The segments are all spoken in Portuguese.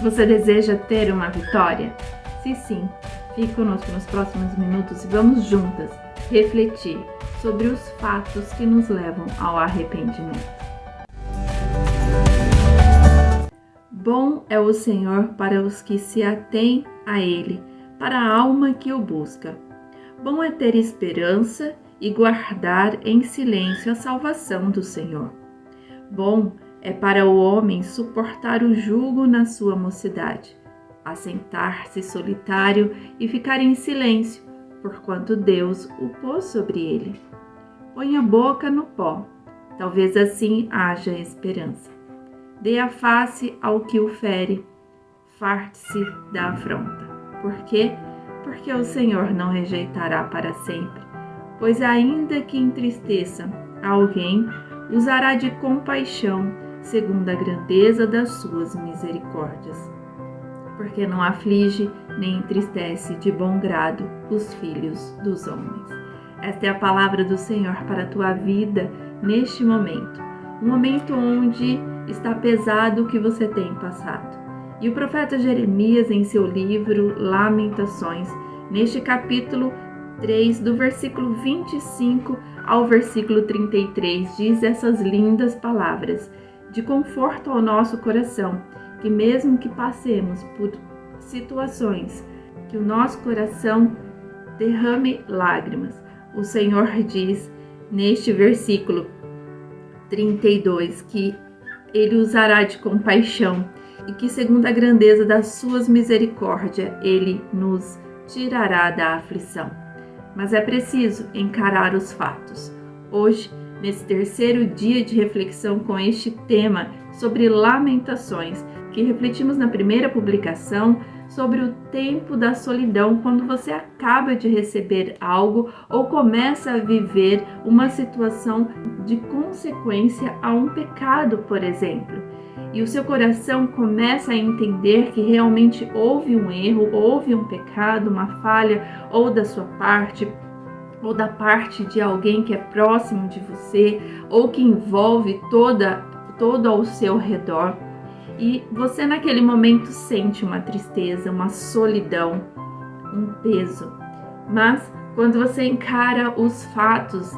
Você deseja ter uma vitória? Se sim, fique conosco nos próximos minutos e vamos juntas refletir sobre os fatos que nos levam ao arrependimento. Bom é o Senhor para os que se atêm a Ele, para a alma que o busca. Bom é ter esperança e guardar em silêncio a salvação do Senhor. Bom é para o homem suportar o jugo na sua mocidade, assentar-se solitário e ficar em silêncio, porquanto Deus o pôs sobre ele. Põe a boca no pó, talvez assim haja esperança. Dê a face ao que o fere, farte-se da afronta. Por quê? Porque o Senhor não rejeitará para sempre, pois ainda que entristeça alguém, usará de compaixão, segundo a grandeza das suas misericórdias. Porque não aflige nem entristece de bom grado os filhos dos homens. Esta é a palavra do Senhor para a tua vida neste momento. Um momento onde está pesado o que você tem passado. E o profeta Jeremias, em seu livro Lamentações, neste capítulo 3, do versículo 25 ao versículo 33, diz essas lindas palavras de conforto ao nosso coração, que mesmo que passemos por situações que o nosso coração derrame lágrimas, o Senhor diz neste versículo 32 que Ele usará de compaixão e que, segundo a grandeza das suas misericórdias, Ele nos tirará da aflição. Mas é preciso encarar os fatos. Hoje, nesse terceiro dia de reflexão com este tema sobre lamentações, que refletimos na primeira publicação sobre o tempo da solidão, quando você acaba de receber algo ou começa a viver uma situação de consequência a um pecado, por exemplo. E o seu coração começa a entender que realmente houve um erro, houve um pecado, uma falha, ou da sua parte, ou da parte de alguém que é próximo de você, ou que envolve todo ao seu redor. E você naquele momento sente uma tristeza, uma solidão, um peso. Mas quando você encara os fatos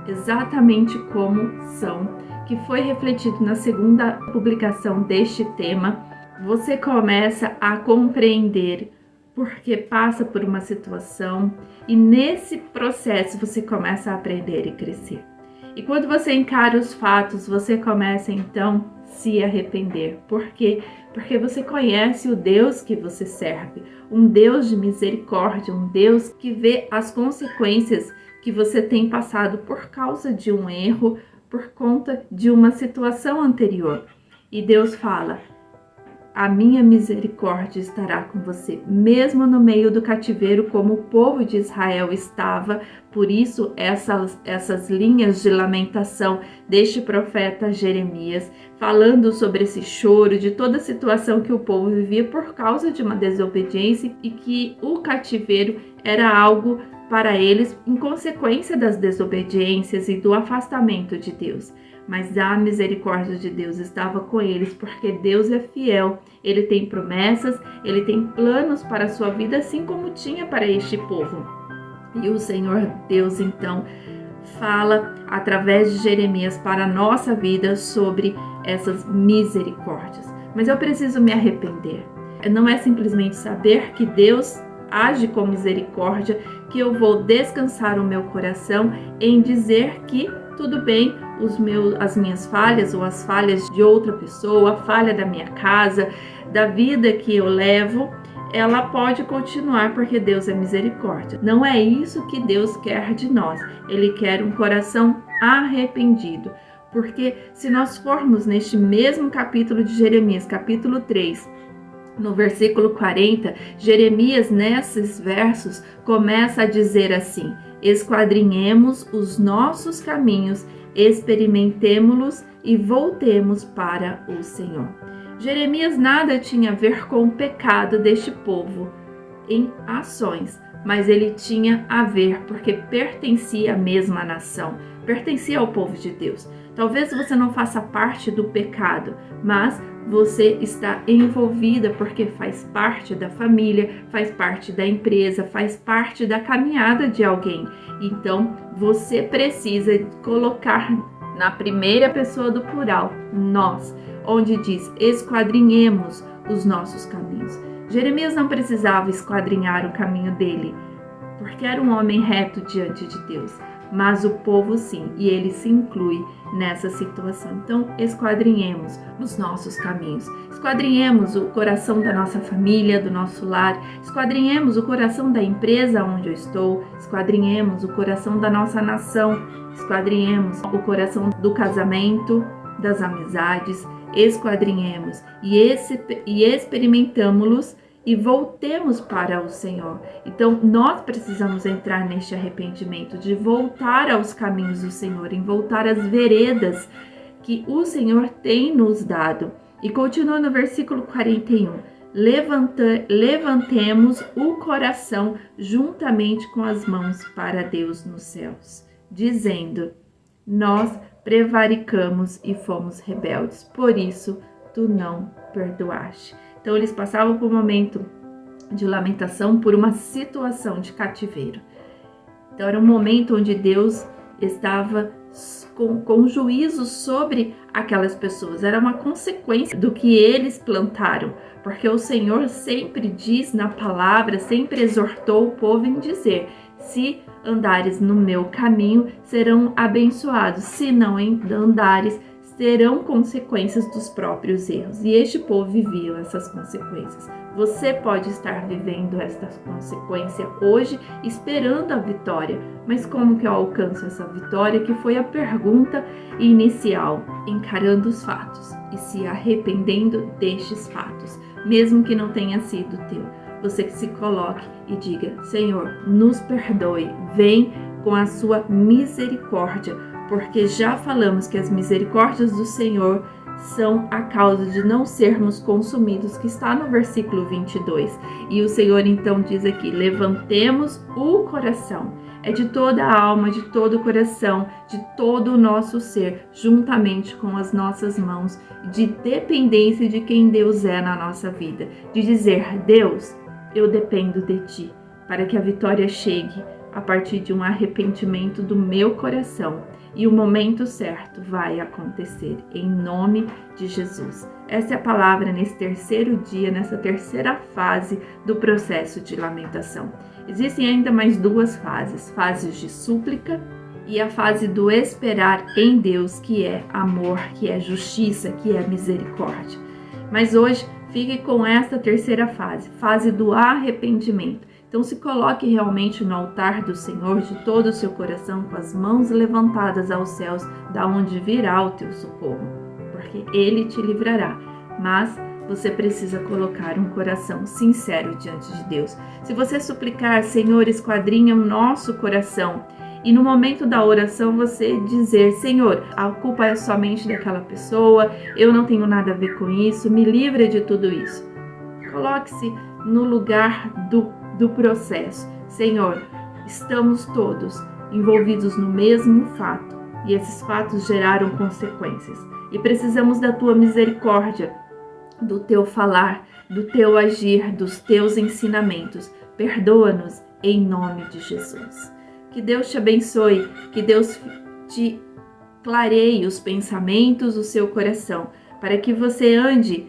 exatamente como são, que foi refletido na segunda publicação deste tema, você começa a compreender porque passa por uma situação e nesse processo você começa a aprender e crescer. E quando você encara os fatos, você começa então a se arrepender. Por quê? Porque você conhece o Deus que você serve, um Deus de misericórdia, um Deus que vê as consequências que você tem passado por causa de um erro, por conta de uma situação anterior. E Deus fala: a minha misericórdia estará com você, mesmo no meio do cativeiro, como o povo de Israel estava. Por isso, essas linhas de lamentação deste profeta Jeremias, falando sobre esse choro, de toda a situação que o povo vivia por causa de uma desobediência e que o cativeiro era algo para eles em consequência das desobediências e do afastamento de Deus. Mas a misericórdia de Deus estava com eles, porque Deus é fiel, Ele tem promessas, Ele tem planos para a sua vida, assim como tinha para este povo. E o Senhor Deus, então, fala através de Jeremias para a nossa vida sobre essas misericórdias. Mas eu preciso me arrepender. Não é simplesmente saber que Deus age com misericórdia, que eu vou descansar o meu coração em dizer que tudo bem, as minhas falhas ou as falhas de outra pessoa, a falha da minha casa, da vida que eu levo, ela pode continuar porque Deus é misericórdia. Não é isso que Deus quer de nós. Ele quer um coração arrependido. Porque se nós formos neste mesmo capítulo de Jeremias, capítulo 3, no versículo 40, Jeremias, nesses versos, começa a dizer assim: esquadrinhemos os nossos caminhos, experimentemo-los e voltemos para o Senhor. Jeremias nada tinha a ver com o pecado deste povo em ações, mas ele tinha a ver porque pertencia à mesma nação, pertencia ao povo de Deus. Talvez você não faça parte do pecado, mas você está envolvida porque faz parte da família, faz parte da empresa, faz parte da caminhada de alguém. Então, você precisa colocar na primeira pessoa do plural, nós, onde diz: esquadrinhemos os nossos caminhos. Jeremias não precisava esquadrinhar o caminho dele, porque era um homem reto diante de Deus, mas o povo sim, e ele se inclui nessa situação. Então, esquadrinhemos os nossos caminhos, esquadrinhemos o coração da nossa família, do nosso lar, esquadrinhemos o coração da empresa onde eu estou, esquadrinhemos o coração da nossa nação, esquadrinhemos o coração do casamento, das amizades, esquadrinhemos e experimentamos-los e voltemos para o Senhor. Então, nós precisamos entrar neste arrependimento, de voltar aos caminhos do Senhor, em voltar às veredas que o Senhor tem nos dado. E continua no versículo 41. Levantemos o coração juntamente com as mãos para Deus nos céus, dizendo: nós prevaricamos e fomos rebeldes, por isso tu não perdoaste. Então, eles passavam por um momento de lamentação, por uma situação de cativeiro. Então, era um momento onde Deus estava com juízo sobre aquelas pessoas. Era uma consequência do que eles plantaram, porque o Senhor sempre diz na palavra, sempre exortou o povo em dizer: se andares no meu caminho, serão abençoados, se não andares, terão consequências dos próprios erros. E este povo vivia essas consequências. Você pode estar vivendo esta consequência hoje, esperando a vitória. Mas como que eu alcanço essa vitória? Que foi a pergunta inicial. Encarando os fatos e se arrependendo destes fatos, mesmo que não tenha sido teu. Você que se coloque e diga: Senhor, nos perdoe, vem com a sua misericórdia, porque já falamos que as misericórdias do Senhor são a causa de não sermos consumidos, que está no versículo 22. E o Senhor então diz aqui: levantemos o coração. É de toda a alma, de todo o coração, de todo o nosso ser, juntamente com as nossas mãos, de dependência de quem Deus é na nossa vida. De dizer: Deus, eu dependo de Ti, para que a vitória chegue a partir de um arrependimento do meu coração. E o momento certo vai acontecer, em nome de Jesus. Essa é a palavra nesse terceiro dia, nessa terceira fase do processo de lamentação. Existem ainda mais duas fases de súplica e a fase do esperar em Deus, que é amor, que é justiça, que é misericórdia. Mas hoje, fique com esta terceira fase do arrependimento. Então, se coloque realmente no altar do Senhor de todo o seu coração, com as mãos levantadas aos céus, da onde virá o teu socorro, porque Ele te livrará. Mas você precisa colocar um coração sincero diante de Deus. Se você suplicar: Senhor, esquadrinha o nosso coração, e no momento da oração você dizer: Senhor, a culpa é somente daquela pessoa, eu não tenho nada a ver com isso, me livra de tudo isso. Coloque-se no lugar do processo. Senhor, estamos todos envolvidos no mesmo fato e esses fatos geraram consequências e precisamos da tua misericórdia, do teu falar, do teu agir, dos teus ensinamentos. Perdoa-nos em nome de Jesus. Que Deus te abençoe, que Deus te clareie os pensamentos do seu coração, para que você ande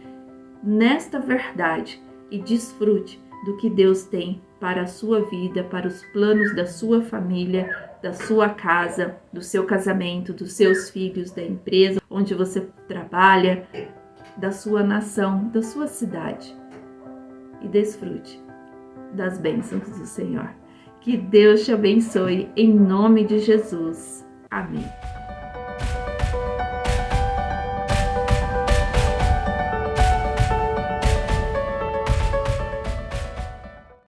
nesta verdade e desfrute do que Deus tem para a sua vida, para os planos da sua família, da sua casa, do seu casamento, dos seus filhos, da empresa onde você trabalha, da sua nação, da sua cidade. E desfrute das bênçãos do Senhor. Que Deus te abençoe em nome de Jesus. Amém.